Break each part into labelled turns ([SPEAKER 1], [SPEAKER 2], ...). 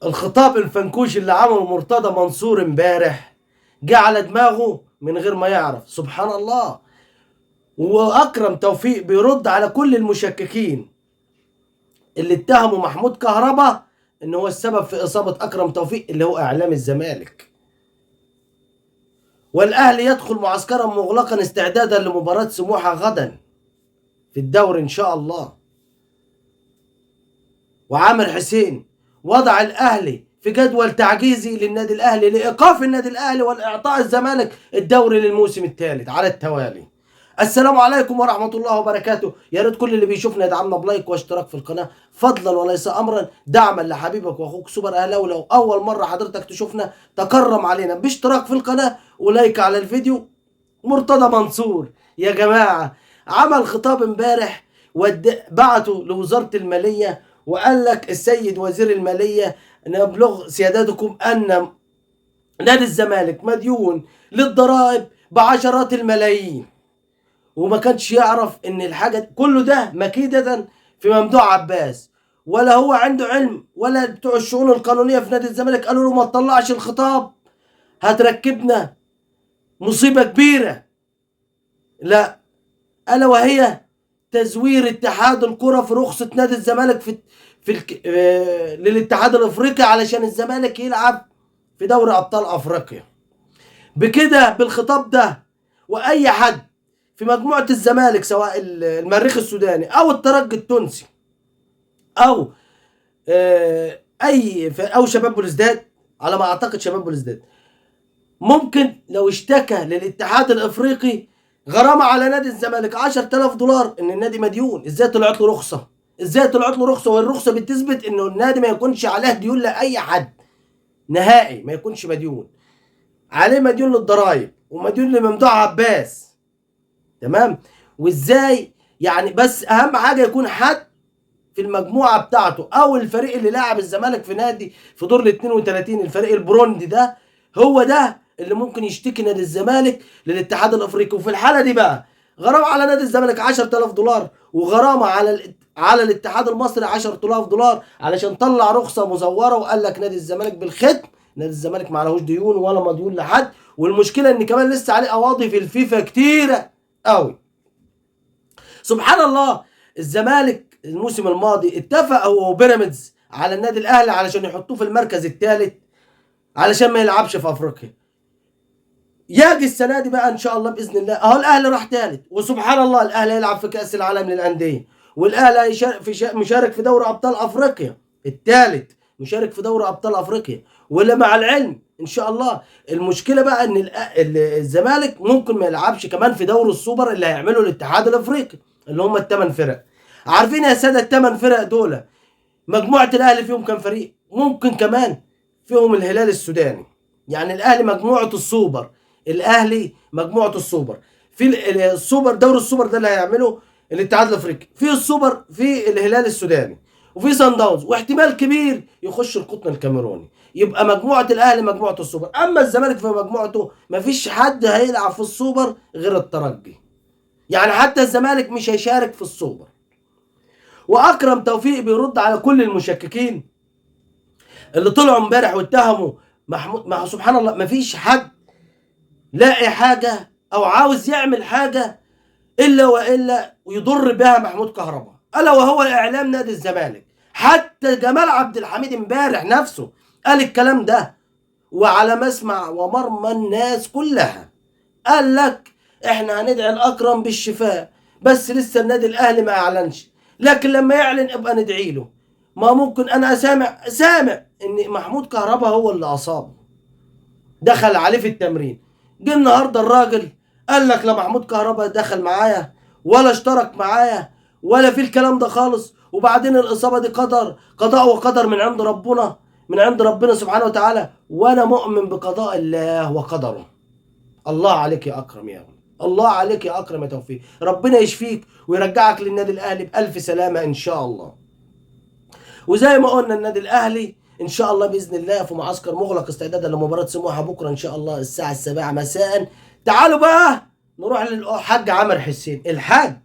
[SPEAKER 1] الخطاب الفنكوش اللي عمله مرتضى منصور امبارح جه على دماغه من غير ما يعرف، سبحان الله. واكرم توفيق بيرد على كل المشككين اللي اتهموا محمود كهربا ان هو السبب في اصابه اكرم توفيق اللي هو اعلام الزمالك. والاهلي يدخل معسكرا مغلقا استعدادا لمباراه سموحه غدا في الدوري ان شاء الله. وعامر حسين وضع الاهلي في جدول تعجيزي للنادي الاهلي لايقاف النادي الاهلي والاعطاء الزمالك الدوري للموسم الثالث على التوالي. السلام عليكم ورحمه الله وبركاته. يا ريت كل اللي بيشوفنا يدعمنا بلايك واشتراك في القناه فضلا وليس امرا، دعما لحبيبك واخوك سوبر اهلاوي. لو اول مره حضرتك تشوفنا تكرم علينا باشتراك في القناه ولايك على الفيديو. مرتضى منصور يا جماعه عمل خطاب امبارح بعته لوزاره الماليه وقال لك السيد وزير الماليه نبلغ سيادتكم ان نادي الزمالك مديون للضرائب بعشرات الملايين. وما كانش يعرف ان الحاجه كله ده مكيده في ممدوح عباس، ولا هو عنده علم ولا بتوع الشؤون القانونيه في نادي الزمالك قالوا له ما تطلعش الخطاب هتركبنا مصيبه كبيره. لا، الا وهي تزوير اتحاد الكره في رخصه نادي الزمالك للاتحاد الافريقي علشان الزمالك يلعب في دوري ابطال افريقيا. بكده بالخطاب ده واي حد في مجموعه الزمالك سواء المريخ السوداني او الترجي التونسي او او شباب بلوزداد، على ما اعتقد شباب بلوزداد، ممكن لو اشتكى للاتحاد الافريقي غرامه على نادي الزمالك 10000 دولار ان النادي مديون. ازاي طلعت له رخصه؟ ازاي طلعت له رخصه والرخصه بتثبت انه النادي ما يكونش عليه ديون لاي حد نهائي، ما يكونش مديون عليه، مديون للضرايب ومديون لممدوح عباس. تمام؟ وازاي يعني؟ بس اهم حاجه يكون حد في المجموعه بتاعته او الفريق اللي لاعب الزمالك في نادي في دور ال 32 الفريق البروندي ده، هو ده اللي ممكن يشتكي نادي الزمالك للاتحاد الافريقي. وفي الحاله دي بقى غرامه على نادي الزمالك 10000 دولار وغرامه على الاتحاد المصري 10000 دولار علشان طلع رخصه مزوره وقال لك نادي الزمالك بالختم نادي الزمالك ما عليهوش ديون ولا مديون لحد. والمشكله ان كمان لسه عليه قواضي في الفيفا كتيره قوي. سبحان الله. الزمالك الموسم الماضي اتفق هو وبيراميدز على النادي الاهلي علشان يحطوه في المركز الثالث علشان ما يلعبش في افريقيا. يجي السنه دي بقى ان شاء الله باذن الله اهو الاهلي راح ثالث، وسبحان الله الاهلي هيلعب في كاس العالم للانديه، والاهلي مشارك في دوري ابطال افريقيا الثالث، مشارك في دوري ابطال افريقيا. ولا مع العلم ان شاء الله المشكله بقى ان الزمالك ممكن ما يلعبش كمان في دوري السوبر اللي هيعمله الاتحاد الافريقي اللي هم الثمان فرق. عارفين يا ساده الثمان فرق دول مجموعه الاهلي فيهم كام فريق؟ ممكن كمان فيهم الهلال السوداني. يعني الاهلي مجموعه السوبر، الاهلي مجموعه السوبر في السوبر، دوري السوبر ده اللي هيعمله الاتحاد الافريقي، في السوبر في الهلال السوداني وفي سان داونز، واحتمال كبير يخش القطن الكاميروني. يبقى مجموعه الاهلي مجموعه السوبر. اما الزمالك في مجموعته مفيش حد هيلعب في السوبر غير الترجي، يعني حتى الزمالك مش هيشارك في السوبر. واكرم توفيق بيرد على كل المشككين اللي طلعوا امبارح واتهموا محمود. ما سبحان الله مفيش حد لاقي حاجه او عاوز يعمل حاجه الا والا ويضر بها محمود كهربا، الا وهو اعلام نادي الزمالك. حتى جمال عبد الحميد امبارح نفسه قال الكلام ده، وعلى مسمع ومرمى الناس كلها قال لك احنا هندعي الاكرم بالشفاء، بس لسه النادي الاهلي ما اعلنش، لكن لما يعلن ابقى ندعي له. ما ممكن انا سامع ان محمود كهربا هو اللي اصابه، دخل عليه في التمرين. جه النهارده الراجل قال لك لا محمود كهربا دخل معايا ولا اشترك معايا ولا في الكلام ده خالص. وبعدين الاصابه دي قضاء وقدر من عند ربنا، من عند ربنا سبحانه وتعالى، وانا مؤمن بقضاء الله وقدره. الله عليك يا اكرم يا ابني، الله عليك يا اكرم يا توفيق. ربنا يشفيك ويرجعك للنادي الاهلي بالف سلامه ان شاء الله. وزي ما قلنا النادي الاهلي ان شاء الله باذن الله في معسكر مغلق استعدادا لمباراه سموحه بكره ان شاء الله الساعه 7 مساء. تعالوا بقى نروح للحاج عامر حسين، الحاج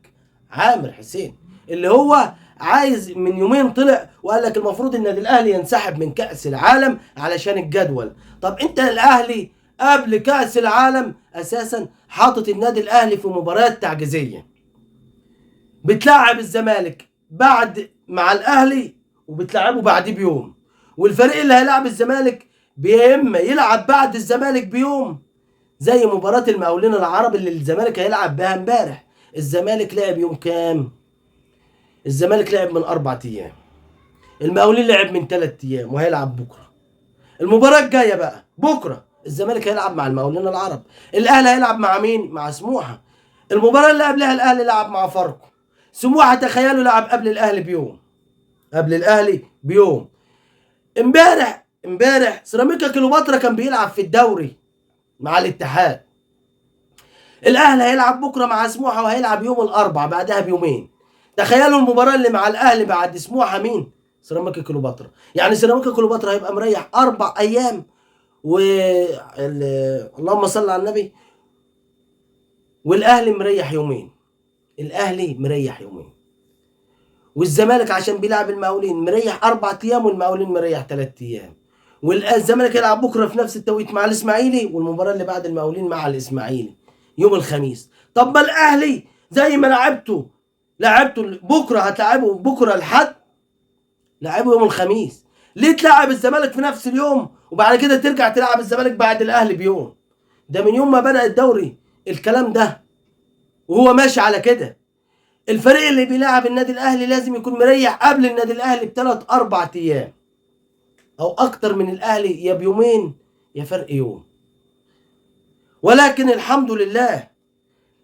[SPEAKER 1] عامر حسين اللي هو عايز من يومين طلع وقال لك المفروض النادي الاهلي ينسحب من كاس العالم علشان الجدول. طب انت الاهلي قبل كاس العالم اساسا حاطط النادي الاهلي في مباريات تعجيزيه، بتلعب الزمالك بعد مع الاهلي وبتلعبه بعديه بيوم، والفريق اللي هيلعب الزمالك يا اما يلعب بعد الزمالك بيوم زي مباراة المقاولين العرب اللي الزمالك هيلعب بها امبارح. الزمالك لعب يوم كام؟ الزمالك لعب من 4 ايام، المقاولين لعب من 3 ايام وهيلعب بكره. المباراة الجاية بقى بكره الزمالك هيلعب مع المقاولين العرب، الاهلي هيلعب مع مين؟ مع سموحة. المباراة اللي قبلها الاهلي لعب مع فاركو، سموحة تخيلوا لعب قبل الاهلي بيوم، قبل الاهلي بيوم. امبارح سيراميكا كليوباترا كان بيلعب في الدوري مع الاتحاد. الاهلي هيلعب بكره مع سموحه وهيلعب يوم الاربعاء بعدها بيومين. تخيلوا المباراه اللي مع الاهلي بعد سموحه مين؟ سيراميكا كليوباترا. يعني سيراميكا كليوباترا هيبقى مريح 4 ايام اللهم صل على النبي، والاهلي مريح يومين. الاهلي مريح يومين، والزمالك عشان بيلعب المقاولين مريح 4 ايام، والمقاولين مريح 3 ايام. والزمالك يلعب بكره في نفس التوقيت مع الاسماعيلي، والمباراه اللي بعد المقاولين مع الاسماعيلي يوم الخميس. طب ما الاهلي زي ما لعبته بكره هتلعبه بكره الحد، لعبه يوم الخميس. ليه تلعب الزمالك في نفس اليوم وبعد كده ترجع تلعب الزمالك بعد الاهلي بيوم؟ ده من يوم ما بدأ الدوري الكلام ده وهو ماشي على كده. الفريق اللي بيلعب النادي الاهلي لازم يكون مريح قبل النادي الاهلي ب3 4 ايام او اكتر من الاهلي، يا بيومين يا فرق يوم. ولكن الحمد لله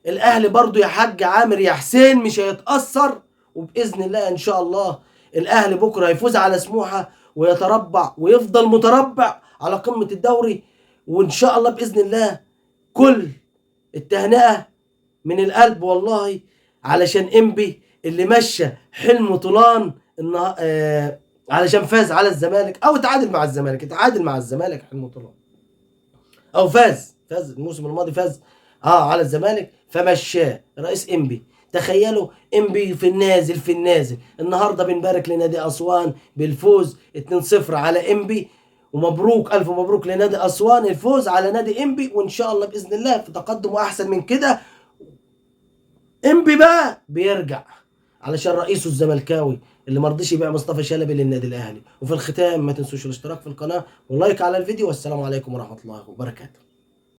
[SPEAKER 1] الاهلي برضو يا حاج عامر يا حسين مش هيتأثر، وباذن الله ان شاء الله الاهلي بكره هيفوز على سموحه ويتربع ويفضل متربع على قمه الدوري. وان شاء الله باذن الله كل التهنئه من القلب والله علشان انبي اللي مشى حلمه طولان علشان فاز على الزمالك او اتعادل مع الزمالك حلمه طولان، او فاز الموسم الماضي فاز على الزمالك فمشاه رئيس انبي. تخيلوا انبي في النازل النهارده بنبارك لنادي اسوان بالفوز 2-0 على انبي، ومبروك الف مبروك لنادي اسوان الفوز على نادي انبي، وان شاء الله باذن الله في تقدم واحسن من كده. انبي بقى بيرجع علشان رئيسه الزملكاوي اللي مرضيش يبيع مصطفى شلبي للنادي الاهلي. وفي الختام ما تنسوش الاشتراك في القناه واللايك على الفيديو، والسلام عليكم ورحمه الله وبركاته.